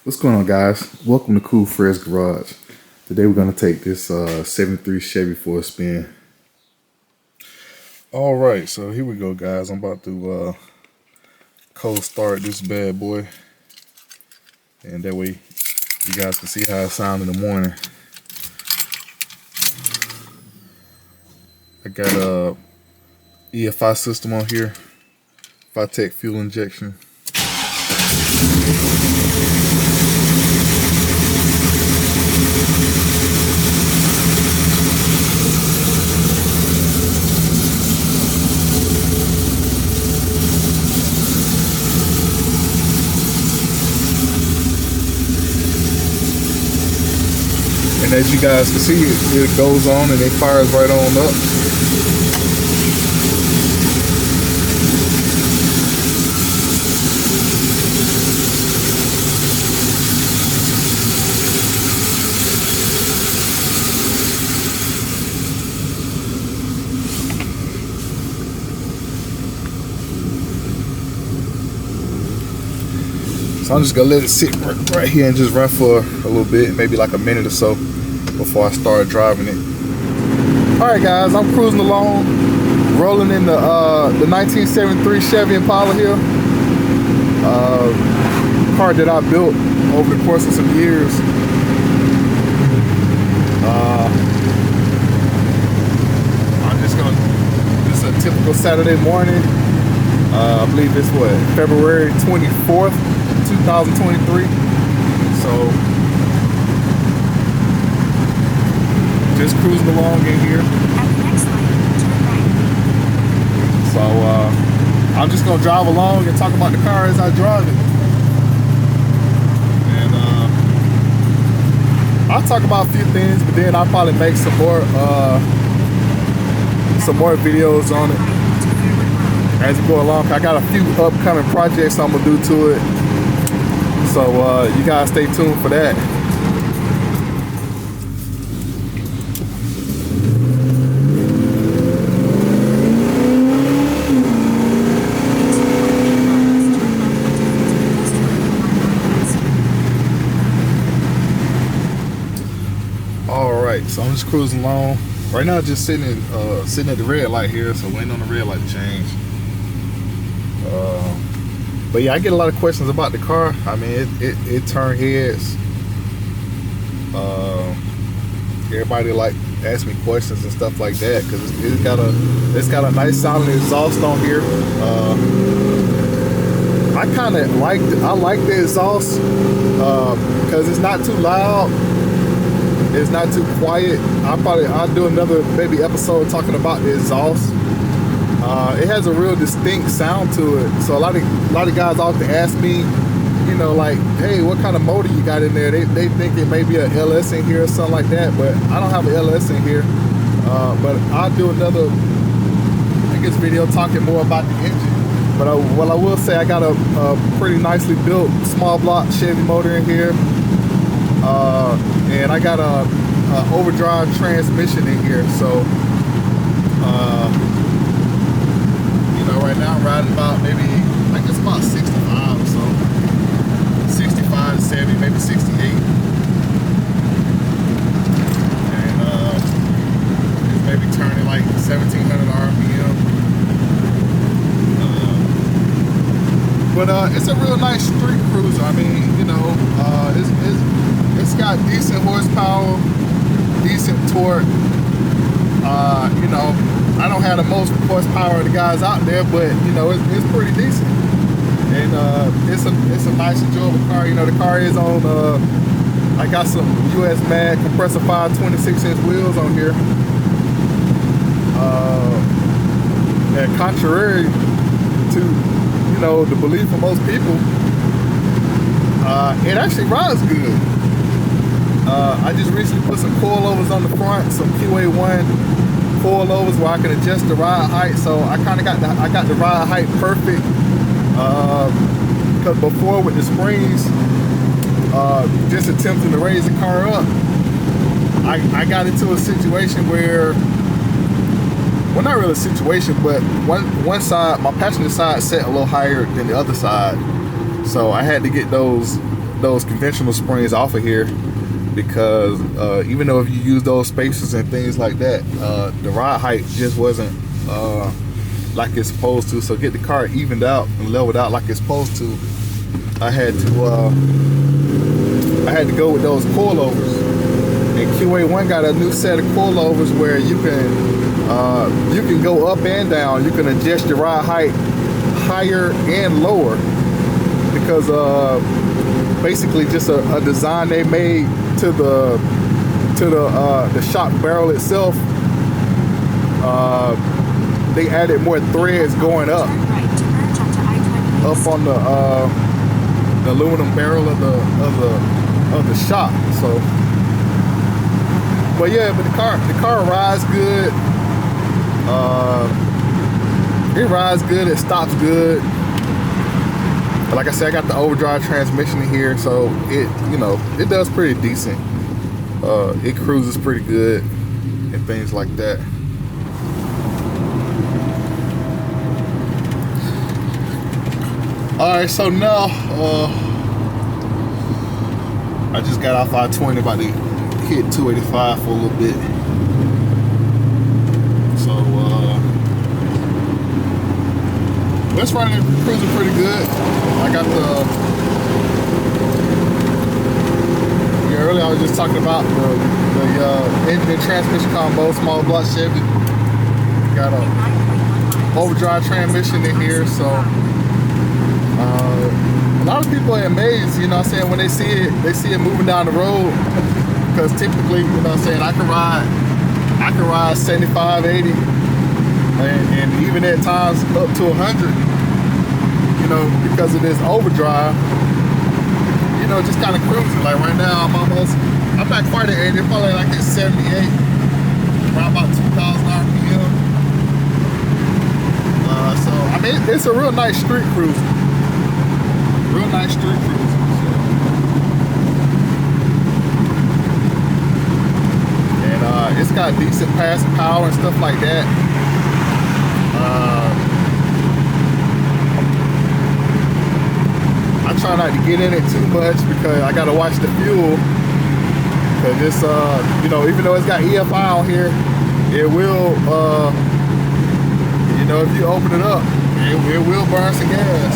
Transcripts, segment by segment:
What's going on, guys? Welcome to Kool Fred's Garage. Today we're going to take this 73 Chevy for a spin. Alright, so here we go, guys. I'm about to cold start this bad boy. And that way you guys can see how it sounds in the morning. I got a EFI system on here. Tech fuel injection. And as you guys can see, it goes on and it fires right on up. So I'm just gonna let it sit right here and just run for a little bit, maybe like a minute or so before I start driving it. All right, guys, I'm cruising along, rolling in the 1973 Chevy Impala here. Car that I built over the course of some years. I'm just gonna, this is a typical Saturday morning. I believe it's what, February 24th, 2023. So just cruising along in here. So I'm just gonna drive along and talk about the car as I drive it. And I'll talk about a few things, but then I'll probably make some more videos on it as we go along. I got a few upcoming projects I'm gonna do to it. So you guys stay tuned for that. Alright, so I'm just cruising along. Right now just sitting at the red light here, so waiting on the red light to change. But yeah, I get a lot of questions about the car. I mean, it turned heads. Everybody like ask me questions and stuff like that because it's got a nice sounding exhaust on here. I kind of like the exhaust because it's not too loud. It's not too quiet. I'll do another maybe episode talking about the exhaust. It has a real distinct sound to it. So a lot of guys often ask me, you know, like, hey, what kind of motor you got in there? They think it may be a LS in here or something like that, but I don't have an LS in here. But I'll do another, I guess, video talking more about the engine. But what I will say, I got a pretty nicely built small block Chevy motor in here. And I got a overdrive transmission in here. So right now I'm riding about maybe, I guess about 65 or so. 65 to 70, maybe 68. And it's maybe turning like 1,700 RPM. But it's a real nice street cruiser. I mean, you know, it's got decent horsepower, decent torque. You know, I don't have the most horsepower of the guys out there, but you know, it's pretty decent. And it's a nice, enjoyable car. You know, the car is on. I got some US Mag compressor 5 26-inch wheels on here. And contrary to, you know, the belief of most people, it actually rides good. I just recently put some coilovers on the front, some QA1 coilovers where I can adjust the ride height. So I kind of got the ride height perfect. Because before with the springs, just attempting to raise the car up, I got into a situation where, well, not really a situation, but one side, my passenger side, set a little higher than the other side. So I had to get those those conventional springs off of here, because even though if you use those spacers and things like that, the ride height just wasn't like it's supposed to. So get the car evened out and leveled out like it's supposed to, I had to go with those coilovers. And QA1 got a new set of coilovers where you can go up and down. You can adjust your ride height higher and lower, because basically just a design they made to the shock barrel itself. They added more threads going up on the aluminum barrel of the shock. So, but yeah, but the car rides good. It rides good. It stops good. Like I said, I got the overdrive transmission in here, so it does pretty decent. It cruises pretty good and things like that. All right, so now I just got off I-20, about to hit 285 for a little bit. So it's running, cruising pretty good. I got earlier I was just talking about the engine and transmission combo, small block Chevy. Got a overdrive transmission in here, so a lot of people are amazed, you know what I'm saying, when they see it moving down the road, because typically, you know what I'm saying, I can ride 75, 80, and even at times up to 100, you know, because of this overdrive, you know, just kind of cruising. Like right now, I'm not quite at 80, probably like at 78, around about 2,000 RPM. So, I mean, it's a real nice street cruising. Real nice street cruising. And it's got decent passing power and stuff like that. I try not to get in it too much because I gotta watch the fuel. Cause it's you know, even though it's got EFI on here, it will you know, if you open it up, it will burn some gas.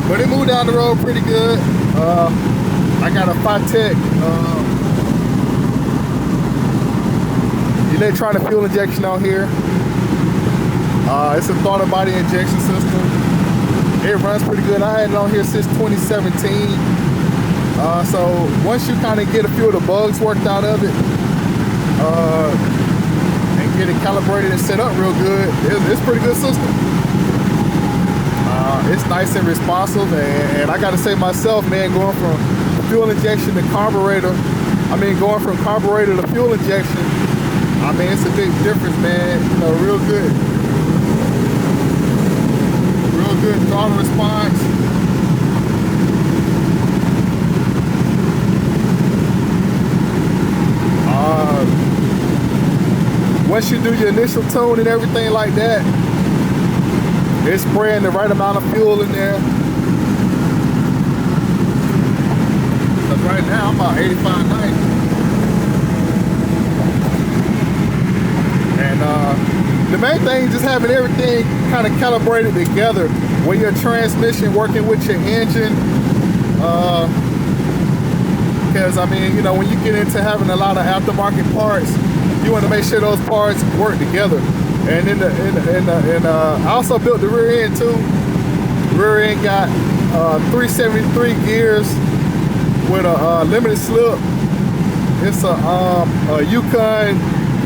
But it moved down the road pretty good. I got a Phytech electronic fuel injection on here. It's a throttle body injection system. It runs pretty good. I had it on here since 2017. So once you kind of get a few of the bugs worked out of it, and get it calibrated and set up real good, it's a pretty good system. It's nice and responsive, and I gotta say myself, man, going from fuel injection to carburetor, going from carburetor to fuel injection, it's a big difference, man. You know, real good throttle response. Once you do your initial tune and everything like that, it's spraying the right amount of fuel in there. Because right now I'm about 85, 90. And the main thing is just having everything kind of calibrated together. With your transmission working with your engine. Because you know, when you get into having a lot of aftermarket parts, you want to make sure those parts work together. And I also built the rear end too. Rear end got 373 gears with a limited slip. It's a Yukon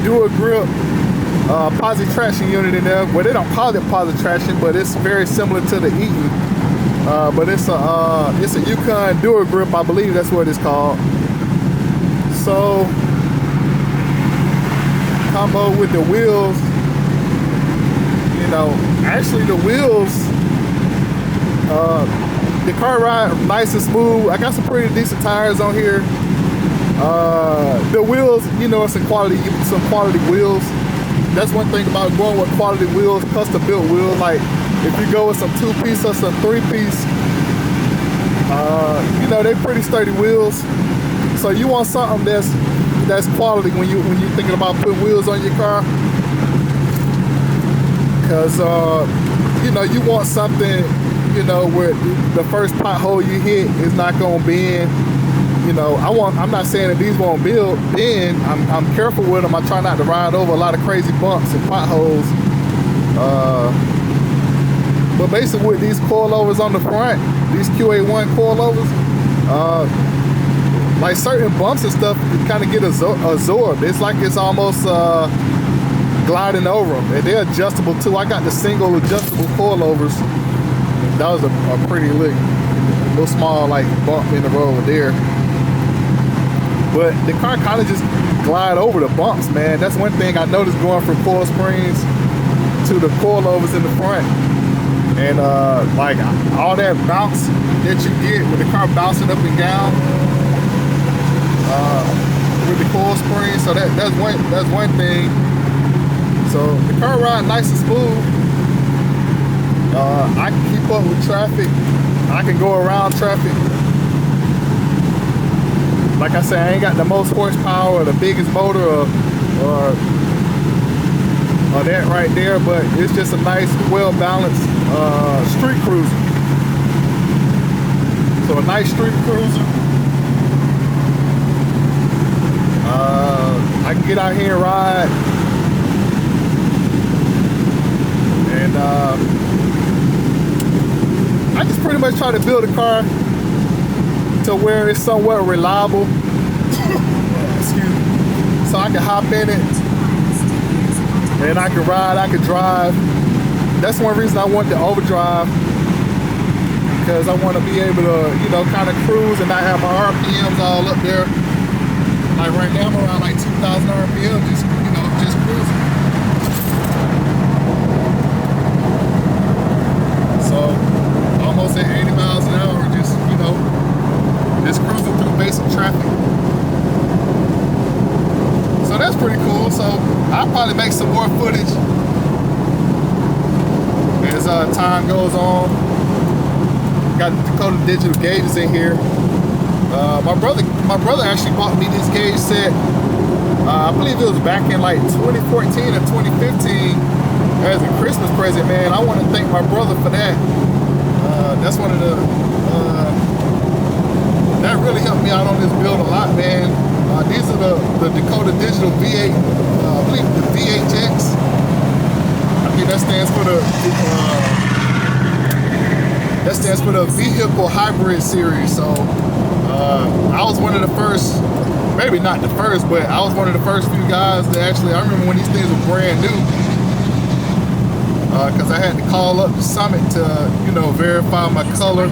dual grip posi traction unit in there. Well, they don't call it posi traction, but it's very similar to the Eaton. But it's a Yukon dual grip, I believe that's what it's called. So combo with the wheels. You know, actually the wheels the car ride nice and smooth. I got some pretty decent tires on here. The wheels, you know, some quality wheels. That's one thing about going with quality wheels, custom built wheels. Like if you go with some 2-piece or some 3-piece, you know, they're pretty sturdy wheels. So you want something that's quality when you're thinking about putting wheels on your car, because you know, you want something, you know, where the first pothole you hit is not gonna bend. You know, I'm not saying that these won't bend. I'm careful with them. I try not to ride over a lot of crazy bumps and potholes. But basically with these coilovers on the front, these QA1 coilovers, like certain bumps and stuff, you kind of get absorbed. It's like it's almost gliding over them, and they're adjustable too. I got the single adjustable coilovers. That was a pretty little small like bump in the road there. But the car kind of just glide over the bumps, man. That's one thing I noticed going from coil springs to the coilovers in the front. And like all that bounce that you get with the car bouncing up and down with the coil springs. So that's one thing. So the car ride nice and smooth. I can keep up with traffic. I can go around traffic. Like I said, I ain't got the most horsepower or the biggest motor or that right there, but it's just a nice, well-balanced street cruiser. So a nice street cruiser. I can get out here and ride. And I just pretty much try to build a car to where it's somewhat reliable. Excuse me. So I can hop in it and I can ride, I can drive. That's one reason I want the overdrive, because I want to be able to, you know, kind of cruise and not have my RPMs all up there. Like right now I'm around like 2,000 RPM, just, you know, just cruising. So almost at 80 miles an hour, just, you know, just cruising through basic traffic. So that's pretty cool. So I'll probably make some more footage as time goes on. Got Dakota digital gauges in here. My brother actually bought me this gauge set. I believe it was back in like 2014 or 2015 as a Christmas present, man. I want to thank my brother for that. That's one of the that really helped me out on this build a lot, man. These are the Dakota Digital V8, I believe the VHX. I think that stands for the Vehicle Hybrid Series. So I was one of the first, maybe not the first, but I was one of the first few guys that actually, I remember when these things were brand new, because I had to call up the Summit to, you know, verify my color.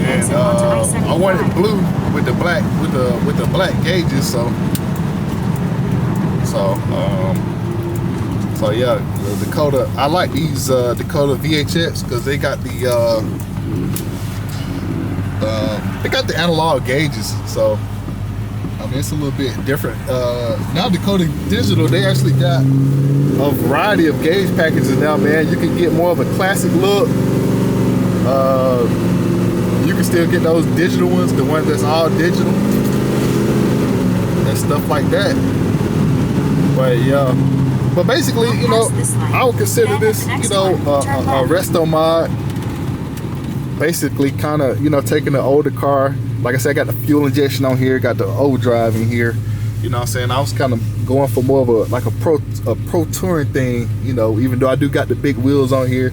And I wanted blue with the black gauges, so yeah, the Dakota. I like these Dakota VHX because they got the analog gauges. So I mean, it's a little bit different. Now Dakota Digital, they actually got a variety of gauge packages now, man. You can get more of a classic look. You can still get those digital ones, the ones that's all digital and stuff like that. But yeah, but basically, you know, I would consider this, you know, a resto mod. Basically, kind of, you know, taking the older car. Like I said, I got the fuel injection on here, got the overdrive in here. You know what I'm saying? I was kind of going for more of a pro touring thing. You know, even though I do got the big wheels on here.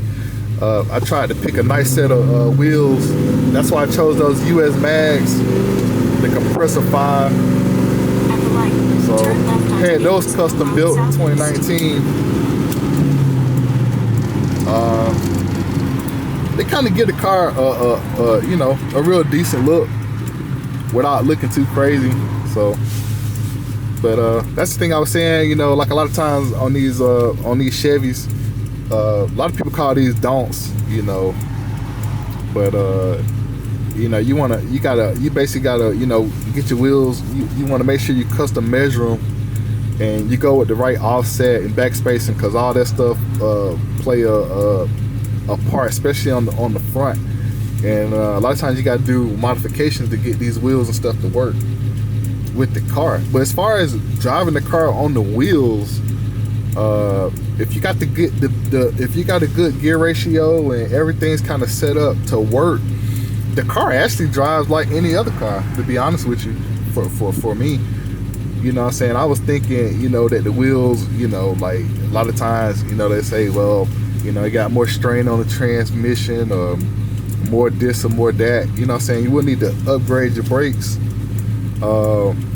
I tried to pick a nice set of wheels. That's why I chose those US Mags, the compressor 5. So had those custom built in 2019. They kind of give the car you know, a real decent look without looking too crazy. So, but that's the thing I was saying. You know, like a lot of times on these Chevys. A lot of people call these don'ts, you know, But you know, you basically gotta, you know, get your wheels. You want to make sure you custom measure them, and you go with the right offset and backspacing, because all that stuff play a part, especially on the front. And a lot of times you got to do modifications to get these wheels and stuff to work with the car. But as far as driving the car on the wheels, if you got if you got a good gear ratio and everything's kind of set up to work, the car actually drives like any other car, to be honest with you. For me, you know what I'm saying, I was thinking, you know, that the wheels, you know, like a lot of times, you know, they say, well, you know, it got more strain on the transmission, or more this or more that, you know what I'm saying. You wouldn't need to upgrade your brakes.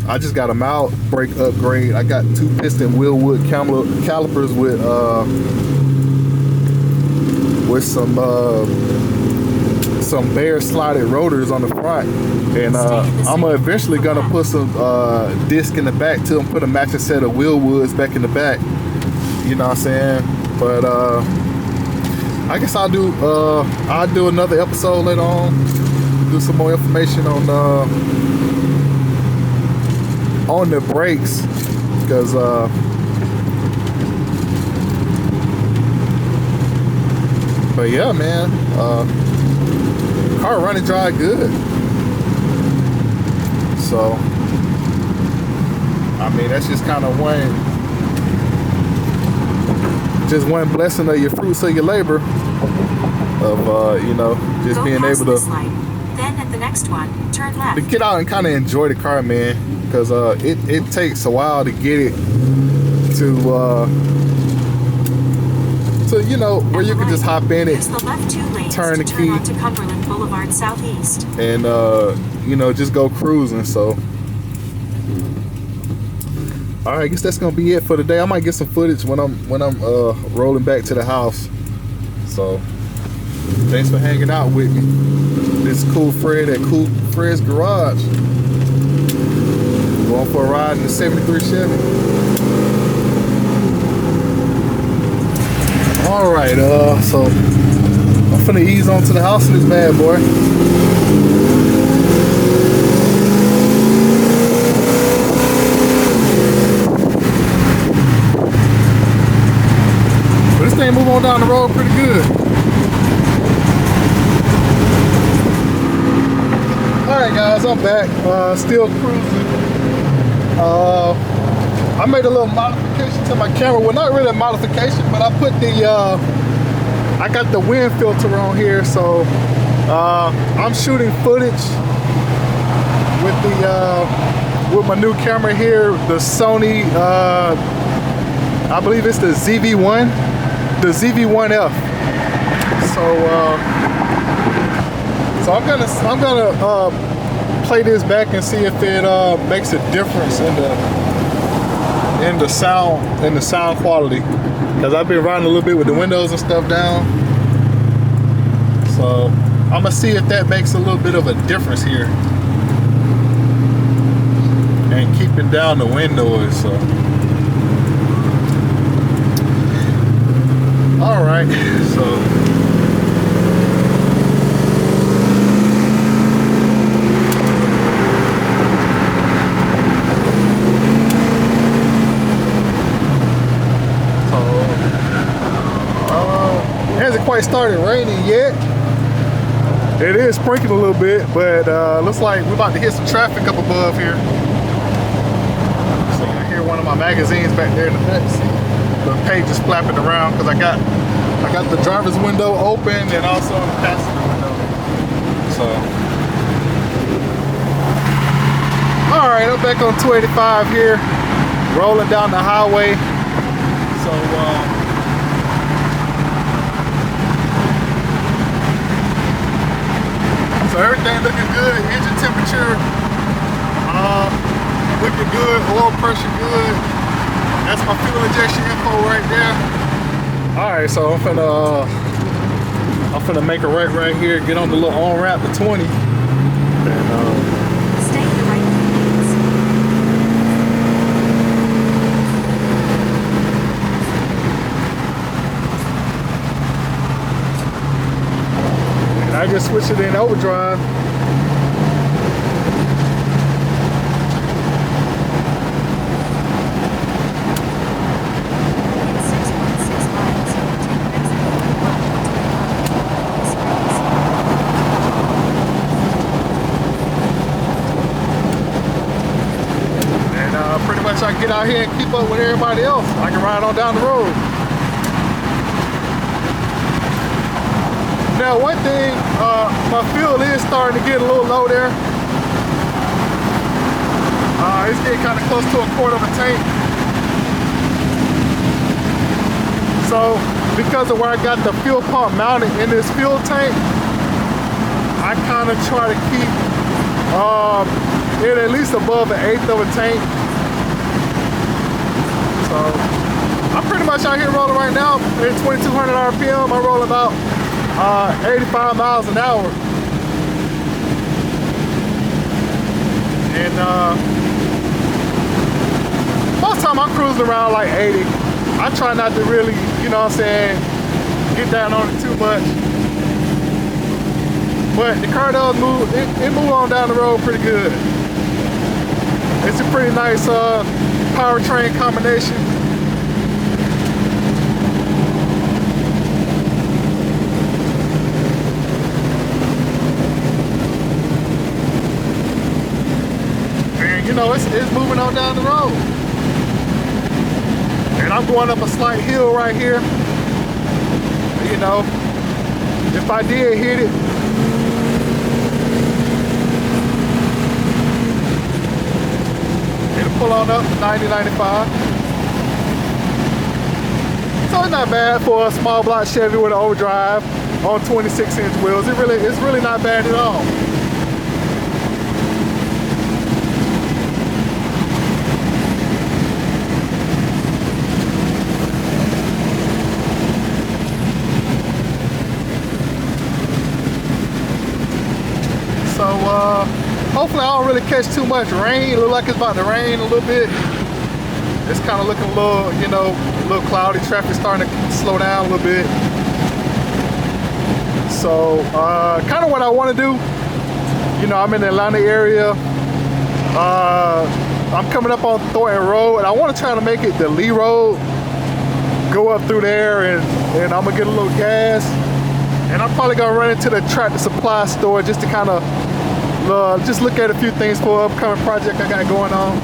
I just got them out, brake upgrade. I got 2 piston Wheelwood calipers with some bare slotted rotors on the front, and I'm eventually gonna put some disc in the back too, and put a matching set of Wheelwoods back in the back, you know what I'm saying. But I guess I'll do another episode later on, do some more information on the brakes, because but yeah, man, car running dry good. So I mean, that's just kind of one blessing of your fruits of your labor, of you know, just Go being able to then at the next one, turn left. to get out and kind of enjoy the car, man, because it takes a while to get it to you know, where you can just hop in it, turn the key, onto Cumberland Boulevard Southeast, and you know, just go cruising. So all right, I guess that's gonna be it for today. I might get some footage when I'm rolling back to the house. So thanks for hanging out with me. This is Kool Fred at Kool Fred's Garage. Going for a ride in the 73 Chevy. All right, so I'm finna ease on to the house in this bad boy. But this thing move on down the road pretty good. All right, guys, I'm back. Still cruising. I made a little modification to my camera. Well, not really a modification, but I put I got the wind filter on here, so I'm shooting footage with my new camera here, the Sony. I believe it's the ZV-1, the ZV-1F. So I'm gonna play this back and see if it makes a difference in the sound quality, because I've been riding a little bit with the windows and stuff down. So I'm gonna see if that makes a little bit of a difference here and keeping down the wind noise. So all right, so quite started raining yet. It is sprinkling a little bit, but looks like we're about to hit some traffic up above here. So I hear one of my magazines back there in the back seat. The page is flapping around because I got the driver's window open and also the passenger window. So all right, I'm back on 285 here, rolling down the highway. So everything looking good, engine temperature looking good, oil pressure good. That's my fuel injection info right there. All right, so I'm finna make a right here, get on the little on-ramp to 20. And stay in the right lanes. I I just switch it in overdrive. In 6.6 miles, take exit 41 And pretty much I can get out here and keep up with everybody else. I can ride on down the road. Now one thing, my fuel is starting to get a little low there. It's getting kind of close to a quarter of a tank. So because of where I got the fuel pump mounted in this fuel tank, I kind of try to keep it at least above an eighth of a tank. So I'm pretty much out here rolling right now at 2200 RPM. I roll about 85 miles an hour. And most of the time I'm cruising around like 80. I try not to really, you know what I'm saying, get down on it too much. But the car does move, it moves on down the road pretty good. It's a pretty nice powertrain combination. And you know, it's moving on down the road. And I'm going up a slight hill right here. You know, if I did hit it, it'll pull on up to 90, 95. So it's not bad for a small block Chevy with an overdrive on 26-inch wheels. It's really not bad at all. So hopefully I don't really catch too much rain. It looks like it's about to rain a little bit. It's kind of looking a little, you know, a little cloudy. Traffic's starting to slow down a little bit. So kind of what I want to do, you know, I'm in the Atlanta area. I'm coming up on Thornton Road, and I want to try to make it the Lee Road. Go up through there, and I'm gonna get a little gas. And I'm probably gonna run into the Tractor Supply store just to kind of just look at a few things for an upcoming project I got going on.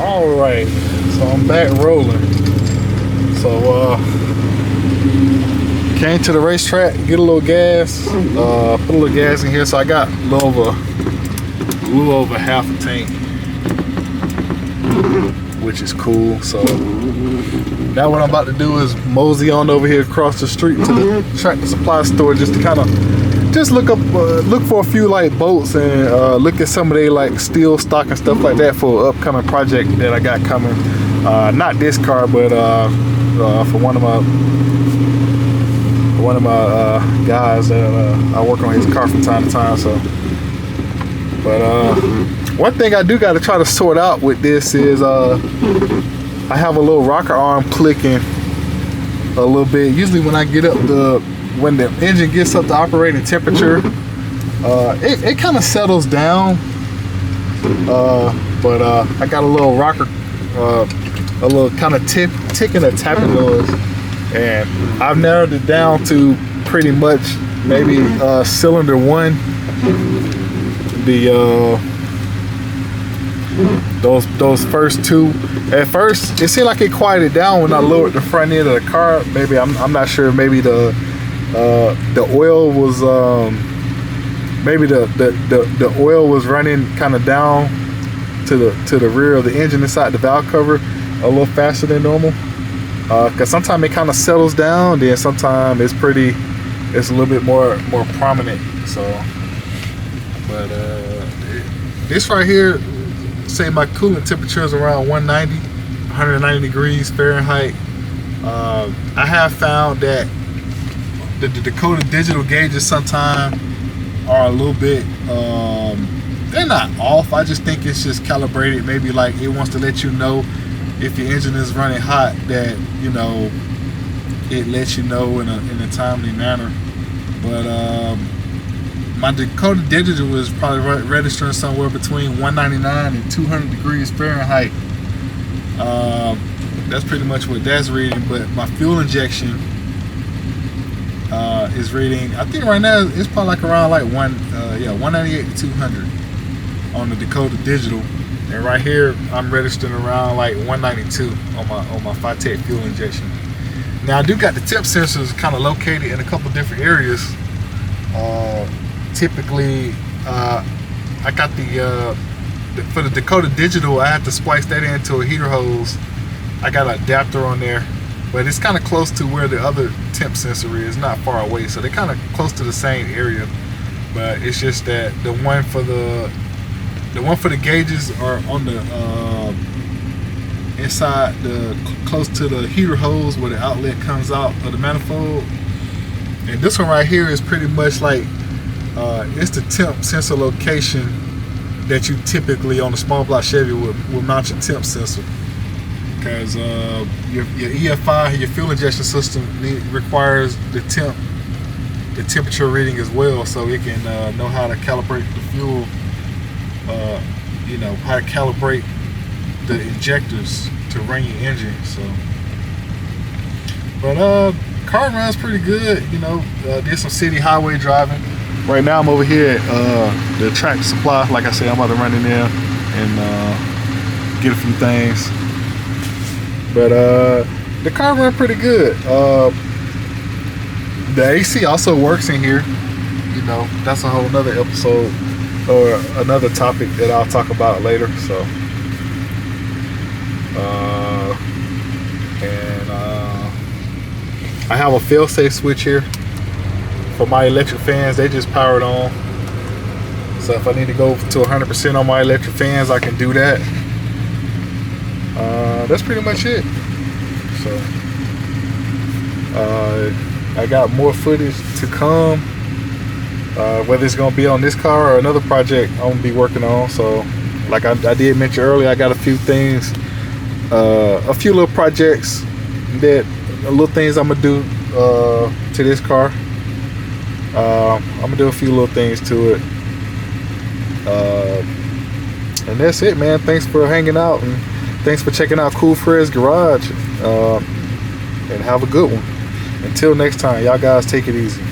All right, so I'm back rolling. So came to the racetrack, get a little gas, put a little gas in here. So I got a little over half a tank, which is cool. So now what I'm about to do is mosey on over here across the street to the Tractor Supply store just to kind of look for a few like bolts and look at some of their like steel stock and stuff like that for an upcoming project that I got coming. Not this car, but for one of my guys that I work on his car from time to time. So, but one thing I do got to try to sort out with this is I have a little rocker arm clicking a little bit. Usually when I get up when the engine gets up to operating temperature, it kind of settles down. But I got a little rocker, a little kind of ticking or tapping noise, and I've narrowed it down to pretty much maybe cylinder one. Those first two. At first, it seemed like it quieted down when I lowered the front end of the car. Maybe I'm not sure. Maybe the The oil was maybe the oil was running kind of down to the rear of the engine inside the valve cover a little faster than normal. Because sometimes it kind of settles down, then sometimes it's a little bit more prominent. So, but this right here, say my coolant temperature is around 190 degrees Fahrenheit. I have found that the Dakota digital gauges sometimes are a little bit, they're not off. I just think it's just calibrated. Maybe like it wants to let you know if your engine is running hot, that, you know, it lets you know in a timely manner. But my Dakota digital is probably registering somewhere between 199 and 200 degrees Fahrenheit. That's pretty much what that's reading. But my fuel injection is reading, I think right now it's probably like around like 198 to 200 on the Dakota digital. And right here I'm registering around like 192 on my Phytech fuel injection. Now I do got the temp sensors kind of located in a couple different areas. Typically I got for the Dakota digital, I have to splice that into a heater hose. I got an adapter on there, but it's kind of close to where the other temp sensor is, not far away, so they're kind of close to the same area. But it's just that the one for the gauges are on the inside, close to the heater hose where the outlet comes out of the manifold. And this one right here is pretty much like it's the temp sensor location that you typically on a small block Chevy will mount your temp sensor. Because your EFI, your fuel injection system, requires the temperature reading as well, so it can know how to calibrate the fuel, you know, how to calibrate the injectors to run your engine. So, but car runs pretty good, you know. Did some city highway driving. Right now I'm over here at the Tractor Supply. Like I said, I'm about to run in there and get a few things. But the car ran pretty good. The AC also works in here. You know, that's a whole nother episode or another topic that I'll talk about later. So, I have a fail-safe switch here for my electric fans. They just powered on. So if I need to go to 100% on my electric fans, I can do that. That's pretty much it. So I got more footage to come, whether it's gonna be on this car or another project I'm gonna be working on. So like I did mention earlier, I got a few things, a few little projects, little things I'm gonna do to this car. I'm gonna do a few little things to it, and that's it, man. Thanks for hanging out, and thanks for checking out Kool Fred's garage, and have a good one. Until next time, y'all guys take it easy.